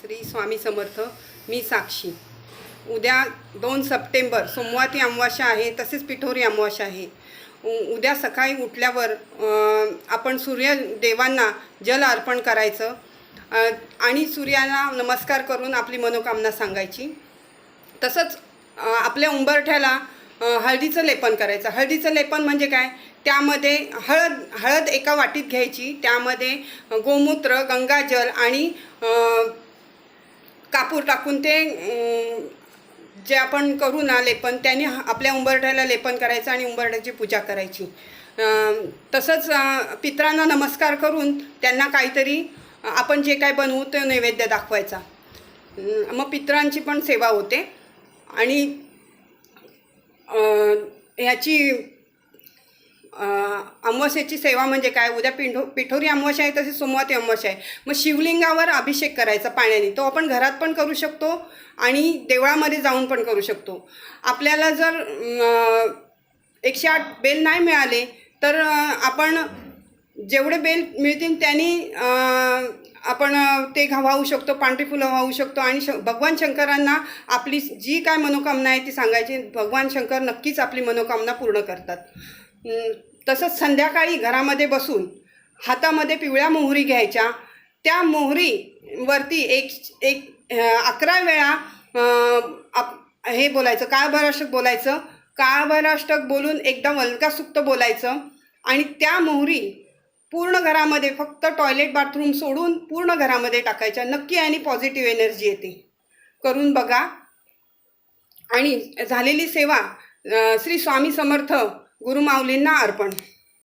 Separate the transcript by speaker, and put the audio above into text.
Speaker 1: श्री स्वामी समर्थ. मी साक्षी. उद्या 2 सप्टेंबर सोमवारी अमावास्या आहे, तसेच पिठोरी अमावास्या आहे. उद्या सकाळी उठल्यावर आपण सूर्यदेवांना जल अर्पण करायचं आणि सूर्याला नमस्कार करून आपली मनोकामना सांगायची. तसंच आपल्या उंबरठ्याला हळदीचं लेपन करायचं. हळदीचं लेपन म्हणजे काय? त्यामध्ये हळद एका वाटीत घ्यायची, त्यामध्ये गोमूत्र, गंगाजल आणि कापूर टाकून ते जे आपण करू ना लेपन, त्याने आपल्या उंबरठ्याला लेपन करायचं आणि उंबरठ्याची पूजा करायची. तसंच पितरांना नमस्कार करून त्यांना काहीतरी आपण जे काय बनवू ते नैवेद्य दाखवायचा. मग पितरांची पण सेवा होते. आणि ह्याची अमावास्येची सेवा म्हणजे काय? उद्या पिठोरी अमावास्या आहे, तसेच सोमवारी अमावास्या आहे. मग शिवलिंगावर अभिषेक करायचा पाण्याने. तो आपण घरात पण करू शकतो आणि देवळामध्ये जाऊन पण करू शकतो. आपल्याला जर 108 बेल नाही मिळाले तर आपण जेवढे बेल मिळतील त्यांनी आपण ते वाहू शकतो, पांढरी फुलं वाहू शकतो आणि भगवान शंकरांना आपली जी काय मनोकामना आहे ती सांगायची. भगवान शंकर नक्कीच आपली मनोकामना पूर्ण करतात. तसंच संध्याकाळी घरामध्ये बसून हातामध्ये पिवळ्या मोहरी घ्यायच्या. त्या मोहरीवरती एक 11 वेळा हे बोलायचं, काळभैरवाष्टक बोलायचं. काळभैरवाष्टक बोलून एकदा वल्गुसूक्त बोलायचं आणि त्या मोहरी पूर्ण घरामध्ये, फक्त टॉयलेट बाथरूम सोडून पूर्ण घरामध्ये टाकायच्या. नक्की आणि पॉझिटिव्ह एनर्जी येते. करून बघा. आणि झालेली सेवा श्री स्वामी समर्थ गुरुमाऊलींना अर्पण.